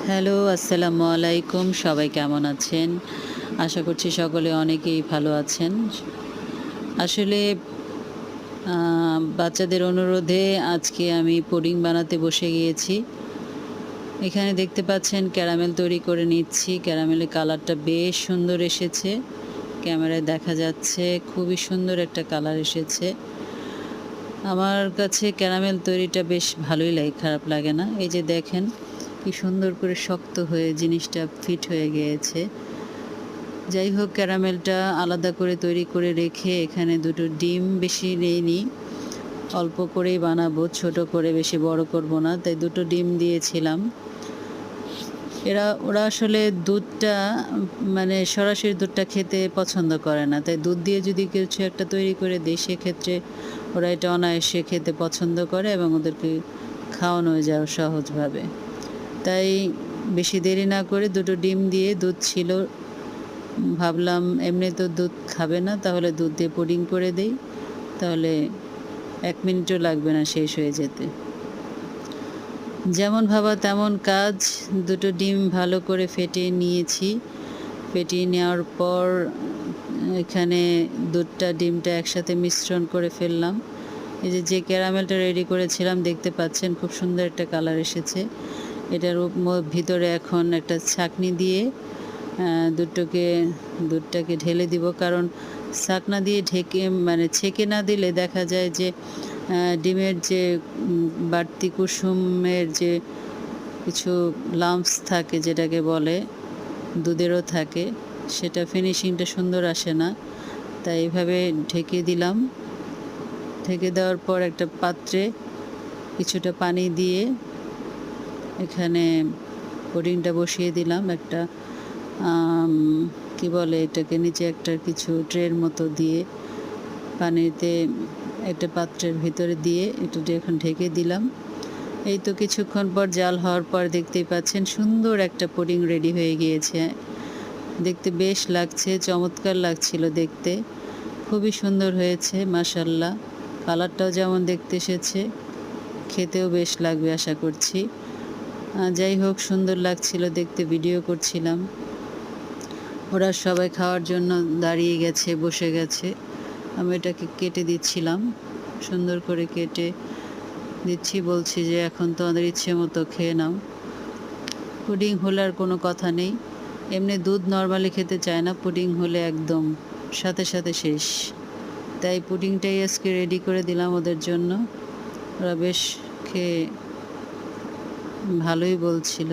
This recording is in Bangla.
হ্যালো, আসসালামু আলাইকুম। সবাই কেমন আছেন? আশা করছি সকলে অনেকেই ভালো আছেন। আসলে আ বাচ্চাদের অনুরোধে আজকে আমি পুডিং বানাতে বসে গিয়েছি। এখানে দেখতে পাচ্ছেন ক্যারামেল তৈরি করে নিচ্ছি। ক্যারামেলের কালারটা বেশ সুন্দর এসেছে। ক্যামেরায় দেখা যাচ্ছে খুবই সুন্দর একটা কালার এসেছে। আমার কাছে ক্যারামেল তৈরিটা বেশ ভালোই লাগে, খারাপ লাগে না। এই যে দেখেন কি সুন্দর করে শক্ত হয়ে জিনিসটা ফিট হয়ে গিয়েছে। যাই হোক, ক্যারামেলটা আলাদা করে তৈরি করে রেখে এখানে ২ টো ডিম, বেশি নেইনি, অল্প করেই বানাবো, ছোট করে, বেশি বড় করব না। তাই ২ টো ডিম দিয়েছিলাম। ওরা আসলে দুধটা মানে সরাসরি দুধটা খেতে পছন্দ করে না। তাই দুধ দিয়ে যদি কিছু একটা তৈরি করে দেই, সেক্ষেত্রে ওরা এটা অনায়াসে খেতে পছন্দ করে এবং ওদেরকে খাওয়ানো যায় সহজভাবে। তাই বেশি দেরি না করে ২ টো ডিম দিয়ে, দুধ ছিল, ভাবলাম এমনি তো দুধ খাবে না, তাহলে দুধ দিয়ে পুডিং করে দেই। তাহলে ১ মিনিটও লাগবে না শেষ হয়ে যেতে। যেমন ভাবা তেমন কাজ। ২ টো ডিম ভালো করে ফেটিয়ে নিয়েছি। ফেটিয়ে নেওয়ার পর এখানে দুধটা, ডিমটা একসাথে মিশ্রণ করে ফেললাম। এই যে ক্যারামেলটা রেডি করেছিলাম, দেখতে পাচ্ছেন খুব সুন্দর একটা কালার এসেছে। এটার ভিতরে এখন একটা ছাঁকনি দিয়ে দুধটাকে ঢেলে দিব। কারণ ছাঁকনা দিয়ে ঢেকে মানে ছেঁকে না দিলে দেখা যায় যে ডিমের যে বাড়তি কুসুমের যে কিছু লাম্পস থাকে, যেটাকে বলে, দুধেরও থাকে, সেটা ফিনিশিংটা সুন্দর আসে না। তাই এভাবে ঢেকে দিলাম। ঢেকে দেওয়ার পর একটা পাত্রে কিছুটা পানি দিয়ে এখানে পুডিংটা বসিয়ে দিলাম। একটা কি বলে এটাকে, নিচে একটা কিছু ট্রের মতো দিয়ে পানিতে একটা পাত্রের ভিতরে দিয়ে একটু এখন ঢেকে দিলাম। এই তো কিছুক্ষণ পর জাল হওয়ার পর দেখতেই পাচ্ছেন সুন্দর একটা পুডিং রেডি হয়ে গিয়েছে। দেখতে বেশ লাগছে, চমৎকার লাগছিল দেখতে। খুবই সুন্দর হয়েছে মাশাআল্লাহ। কালারটাও যেমন দেখতে এসেছে, খেতেও বেশ লাগবে আশা করছি। যাই হোক, সুন্দর লাগছিল দেখতে, ভিডিও করছিলাম। ওরা সবাই খাওয়ার জন্য দাঁড়িয়ে গেছে, বসে গেছে। আমি এটাকে কেটে দিচ্ছিলাম, সুন্দর করে কেটে দিচ্ছি, বলছি যে এখন তোমাদের ইচ্ছে মতো খেয়ে নাও। পুডিং হলে আর কোনো কথা নেই। এমনি দুধ নরমালি খেতে চায় না, পুডিং হলে একদম সাথে সাথে শেষ। তাই পুডিংটাই আজকে রেডি করে দিলাম ওদের জন্য। ওরা বেশ খেয়ে ভালোই বলছিল।